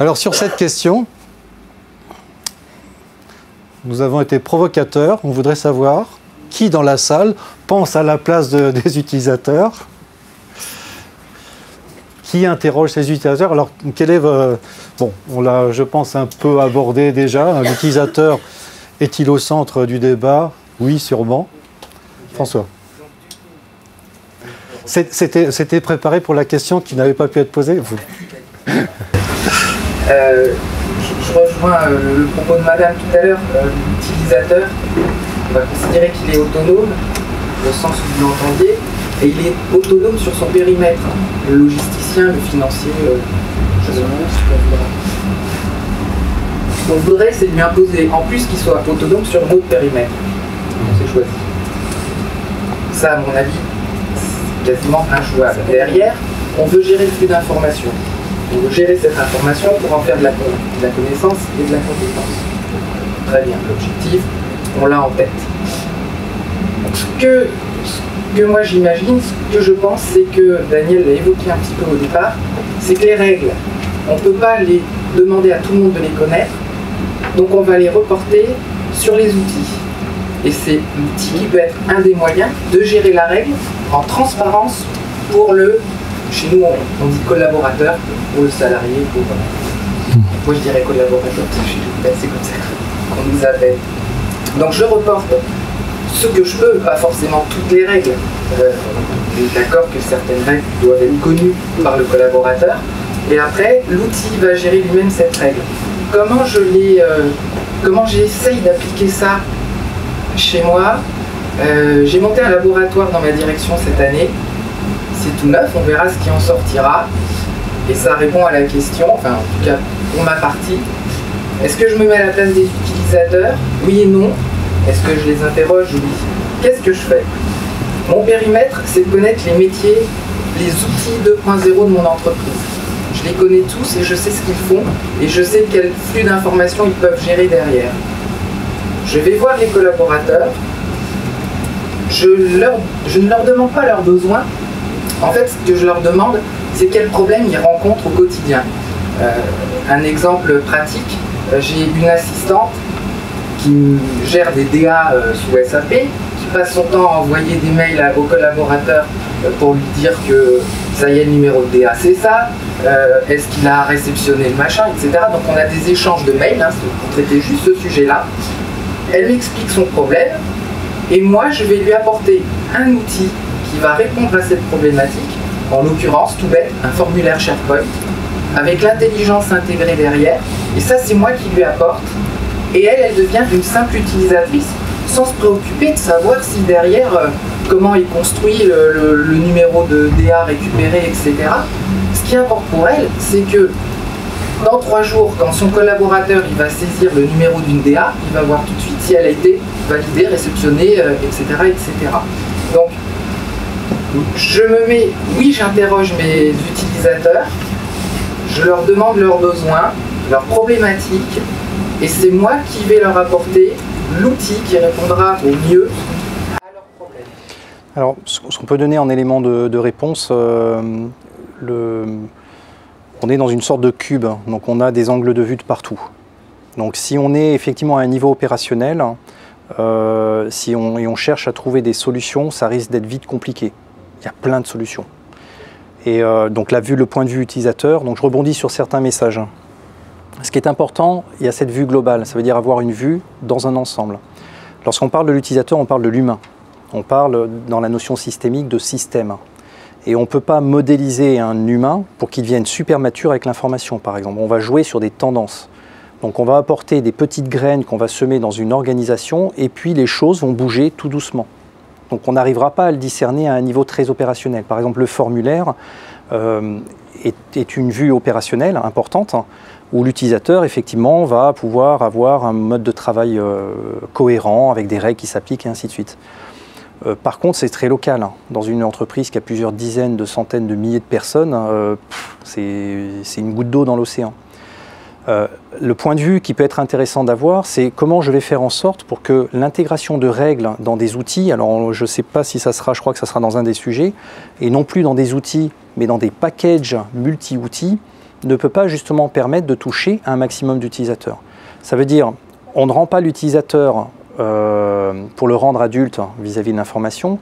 Alors sur cette question, nous avons été provocateurs. On voudrait savoir qui dans la salle pense à la place des utilisateurs, qui interroge ces utilisateurs. Alors quel est bon, on l'a, je pense, un peu abordé déjà. L'utilisateur est-il au centre du débat? Oui, sûrement. François. C'était préparé pour la question qui n'avait pas pu être posée. Je rejoins le propos de madame tout à l'heure. L'utilisateur, on va considérer qu'il est autonome, au sens où vous l'entendiez, et il est autonome sur son périmètre. Le logisticien, le financier, je sais pas. Ce qu'on voudrait, c'est lui imposer, en plus qu'il soit autonome sur notre périmètre. C'est choisi. Ça, à mon avis, c'est quasiment injouable. Derrière, on veut gérer le flux d'informations. On veut gérer cette information pour en faire de la connaissance et de la compétence. Très bien, l'objectif, on l'a en tête. Donc, ce que moi j'imagine, ce que je pense, c'est que Daniel l'a évoqué un petit peu au départ, c'est que les règles, on ne peut pas les demander à tout le monde de les connaître, donc on va les reporter sur les outils. Et c'est l'outil qui peut être un des moyens de gérer la règle en transparence pour le... Chez nous, on dit collaborateur, pour le salarié, pour... Moi, je dirais collaborateur, parce que c'est comme ça qu'on nous appelle. Donc, je reporte ce que je peux, pas forcément toutes les règles. On est d'accord que certaines règles doivent être connues par le collaborateur. Et après, l'outil va gérer lui-même cette règle. Comment j'essaye d'appliquer ça chez moi? J'ai monté un laboratoire dans ma direction cette année. C'est tout neuf, on verra ce qui en sortira. Et ça répond à la question, enfin en tout cas pour ma partie. Est-ce que je me mets à la place des utilisateurs? Oui et non. Est-ce que je les interroge? Oui. Qu'est-ce que je fais? Mon périmètre, c'est de connaître les métiers, les outils 2.0 de mon entreprise. Je les connais tous et je sais ce qu'ils font et je sais quel flux d'informations ils peuvent gérer derrière. Je vais voir les collaborateurs. Je ne leur demande pas leurs besoins. En fait, ce que je leur demande, c'est quels problèmes ils rencontrent au quotidien. Un exemple pratique, j'ai une assistante qui gère des DA sous SAP, qui passe son temps à envoyer des mails aux collaborateurs pour lui dire que ça y est, le numéro de DA c'est ça, est-ce qu'il a réceptionné le machin, etc. Donc on a des échanges de mails pour traiter juste ce sujet-là. Elle m'explique son problème et moi je vais lui apporter un outil qui va répondre à cette problématique, en l'occurrence, tout bête, un formulaire SharePoint, avec l'intelligence intégrée derrière, et ça c'est moi qui lui apporte, et elle devient une simple utilisatrice, sans se préoccuper de savoir si derrière, comment est construit le numéro de DA récupéré, etc. Ce qui importe pour elle, c'est que dans 3 jours, quand son collaborateur il va saisir le numéro d'une DA, il va voir tout de suite si elle a été validée, réceptionnée, etc., etc. Donc, je me mets, oui, j'interroge mes utilisateurs, je leur demande leurs besoins, leurs problématiques, et c'est moi qui vais leur apporter l'outil qui répondra au mieux à leurs problèmes. Alors, ce qu'on peut donner en élément de réponse, on est dans une sorte de cube, donc on a des angles de vue de partout. Donc si on est effectivement à un niveau opérationnel, et on cherche à trouver des solutions, ça risque d'être vite compliqué. Il y a plein de solutions. Et donc là, vu le point de vue utilisateur, donc je rebondis sur certains messages. Ce qui est important, il y a cette vue globale, ça veut dire avoir une vue dans un ensemble. Lorsqu'on parle de l'utilisateur, on parle de l'humain. On parle dans la notion systémique de système. Et on ne peut pas modéliser un humain pour qu'il devienne super mature avec l'information, par exemple. On va jouer sur des tendances. Donc on va apporter des petites graines qu'on va semer dans une organisation et puis les choses vont bouger tout doucement. Donc on n'arrivera pas à le discerner à un niveau très opérationnel. Par exemple, le formulaire est une vue opérationnelle importante où l'utilisateur, effectivement, va pouvoir avoir un mode de travail cohérent avec des règles qui s'appliquent et ainsi de suite. Par contre, c'est très local. Dans une entreprise qui a plusieurs dizaines, de centaines de milliers de personnes, c'est une goutte d'eau dans l'océan. Le point de vue qui peut être intéressant d'avoir, c'est comment je vais faire en sorte pour que l'intégration de règles dans des outils, alors je ne sais pas si ça sera, je crois que ça sera dans un des sujets, et non plus dans des outils, mais dans des packages multi-outils, ne peut pas justement permettre de toucher un maximum d'utilisateurs. Ça veut dire, on ne rend pas l'utilisateur pour le rendre adulte vis-à-vis de l'information,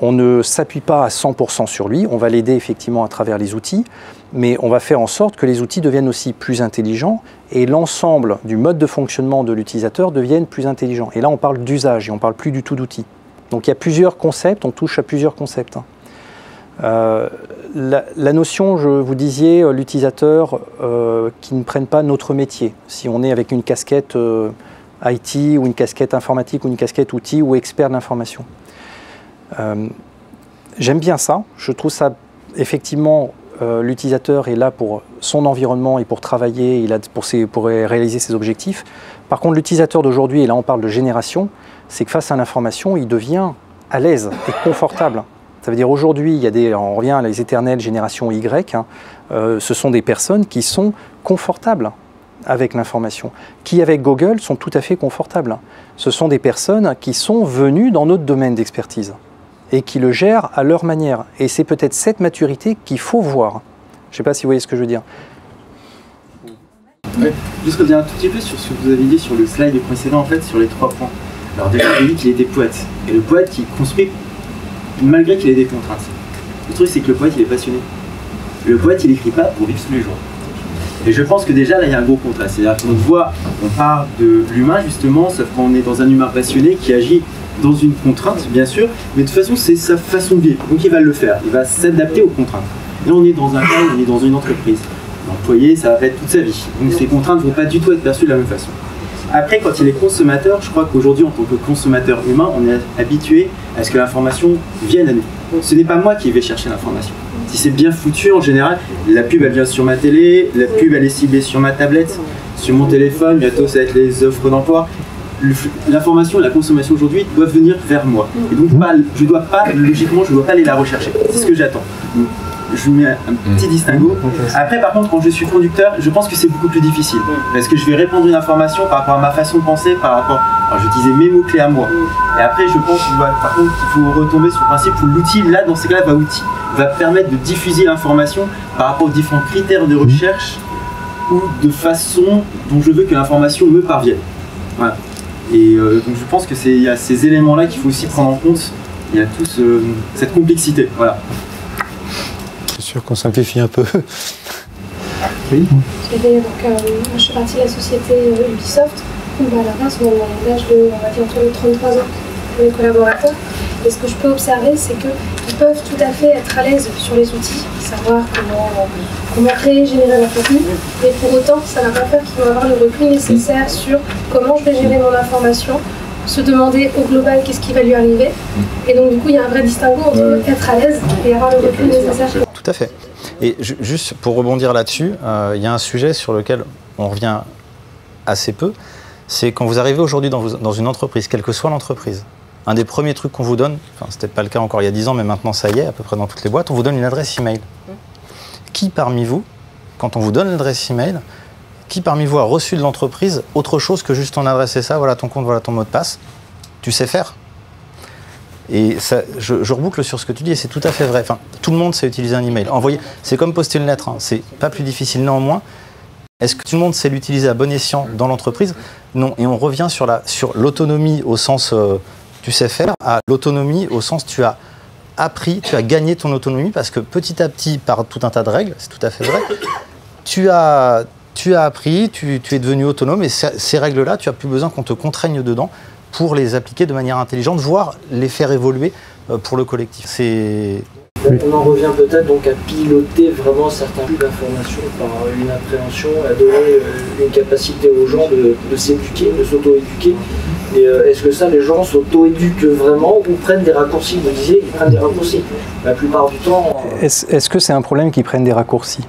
on ne s'appuie pas à 100% sur lui, on va l'aider effectivement à travers les outils, mais on va faire en sorte que les outils deviennent aussi plus intelligents et l'ensemble du mode de fonctionnement de l'utilisateur devienne plus intelligent. Et là, on parle d'usage et on ne parle plus du tout d'outils. Donc il y a plusieurs concepts, on touche à plusieurs concepts. La notion, vous disiez, l'utilisateur qui ne prenne pas notre métier. Si on est avec une casquette IT ou une casquette informatique ou une casquette outils ou expert de l'information. J'aime bien ça, je trouve ça effectivement, l'utilisateur est là pour son environnement et pour travailler, il a pour réaliser ses objectifs. Par contre, l'utilisateur d'aujourd'hui, et là on parle de génération, c'est que face à l'information, il devient à l'aise et confortable. Ça veut dire aujourd'hui, on revient à les éternelles générations Y, ce sont des personnes qui sont confortables avec l'information, qui avec Google sont tout à fait confortables. Ce sont des personnes qui sont venues dans notre domaine d'expertise et qui le gèrent à leur manière. Et c'est peut-être cette maturité qu'il faut voir. Je ne sais pas si vous voyez ce que je veux dire. Ouais. Juste revenir un tout petit peu sur ce que vous avez dit sur le slide précédent, en fait, sur les 3 points. Alors déjà, vous avez dit qu'il était poète. Et le poète qui construit malgré qu'il ait des contraintes. Le truc, c'est que le poète, il est passionné. Le poète, il n'écrit pas pour vivre tous les jours. Et je pense que déjà, là, il y a un gros contraste. C'est-à-dire qu'on voit, on parle de l'humain, justement, sauf qu'on est dans un humain passionné qui agit dans une contrainte, bien sûr, mais de toute façon, c'est sa façon de vivre. Donc, il va le faire. Il va s'adapter aux contraintes. Et on est dans un cas où on est dans une entreprise. L'employé, ça va être toute sa vie. Donc, ces contraintes ne vont pas du tout être perçues de la même façon. Après, quand il est consommateur, je crois qu'aujourd'hui, en tant que consommateur humain, on est habitué à ce que l'information vienne à nous. Ce n'est pas moi qui vais chercher l'information. Si c'est bien foutu, en général, la pub, elle vient sur ma télé, la pub, elle est ciblée sur ma tablette, sur mon téléphone, bientôt, ça va être les offres d'emploi. L'information et la consommation aujourd'hui doivent venir vers moi. Et donc, je dois pas, logiquement, je ne dois pas aller la rechercher. C'est ce que j'attends. Je mets un petit distinguo. Après, par contre, quand je suis conducteur, je pense que c'est beaucoup plus difficile. Parce que je vais répondre une information par rapport à ma façon de penser, par rapport... Alors, j'utilisais mes mots-clés à moi. Et après, je pense par contre, qu'il faut retomber sur le principe où l'outil, là, dans ces cas-là, va permettre de diffuser l'information par rapport aux différents critères de recherche ou de façon dont je veux que l'information me parvienne. Voilà. Et donc, je pense qu'il y a ces éléments-là qu'il faut aussi prendre en compte. Il y a toute cette complexité. Voilà. C'est sûr qu'on simplifie un peu. Oui. Je suis partie de la société Ubisoft, où à la base, on a un âge de, on va dire, entre les 33 ans pour les collaborateurs. Et ce que je peux observer, c'est qu'ils peuvent tout à fait être à l'aise sur les outils, savoir comment créer, générer leur contenu. Mais pour autant, ça ne va pas faire qu'ils vont avoir le recul nécessaire sur comment je vais gérer mon information, se demander au global qu'est-ce qui va lui arriver. Et donc, du coup, il y a un vrai distinguo entre être à l'aise et avoir le recul nécessaire. Tout à fait. Et juste pour rebondir là-dessus, il y a un sujet sur lequel on revient assez peu, c'est quand vous arrivez aujourd'hui dans une entreprise, quelle que soit l'entreprise, un des premiers trucs qu'on vous donne, enfin c'était peut-être pas le cas encore il y a 10 ans, mais maintenant ça y est, à peu près dans toutes les boîtes, on vous donne une adresse email. Qui parmi vous, quand on vous donne l'adresse email, qui parmi vous a reçu de l'entreprise autre chose que juste ton adresse et ça, voilà ton compte, voilà ton mot de passe, tu sais faire? Et ça, je reboucle sur ce que tu dis et c'est tout à fait vrai. Enfin, tout le monde sait utiliser un email. Envoyer, c'est comme poster une lettre, hein. C'est pas plus difficile néanmoins. Est-ce que tout le monde sait l'utiliser à bon escient dans l'entreprise? Non. Et on revient sur l'autonomie au sens tu sais faire, à l'autonomie au sens tu as appris, tu as gagné ton autonomie parce que petit à petit, par tout un tas de règles, c'est tout à fait vrai, tu as appris, tu es devenu autonome et ces règles-là, tu n'as plus besoin qu'on te contraigne dedans pour les appliquer de manière intelligente, voire les faire évoluer pour le collectif. On en revient peut-être donc à piloter vraiment certains flux d'informations par une appréhension, à donner une capacité aux gens de s'éduquer, de s'auto-éduquer. Et est-ce que ça, les gens s'auto-éduquent vraiment ou prennent des raccourcis? Vous disiez, ils prennent des raccourcis. La plupart du temps... Est-ce que c'est un problème qu'ils prennent des raccourcis?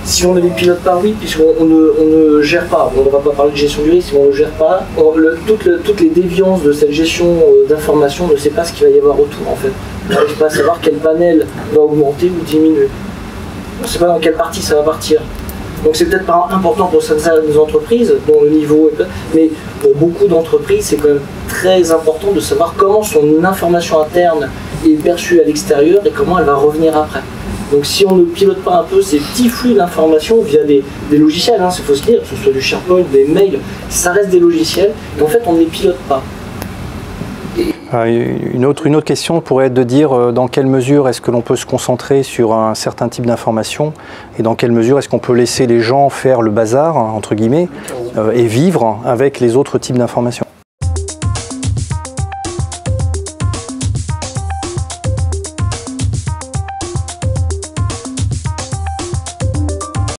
Si on ne les pilote pas, oui, puisqu'on ne gère pas. On ne va pas parler de gestion du risque, mais on ne gère pas. Toutes les déviances de cette gestion d'information, on ne sait pas ce qu'il va y avoir autour, en fait. On n'arrive pas à savoir quel panel va augmenter ou diminuer. On ne sait pas dans quelle partie ça va partir. Donc c'est peut-être pas important pour certaines entreprises, dont le niveau est... Mais pour beaucoup d'entreprises, c'est quand même très important de savoir comment son information interne est perçue à l'extérieur et comment elle va revenir après. Donc si on ne pilote pas un peu ces petits flux d'informations via des logiciels, hein, il faut se dire, que ce soit du SharePoint, des mails, ça reste des logiciels, et en fait on ne les pilote pas. Une autre question pourrait être de dire dans quelle mesure est-ce que l'on peut se concentrer sur un certain type d'information et dans quelle mesure est-ce qu'on peut laisser les gens faire le bazar, entre guillemets, et vivre avec les autres types d'informations.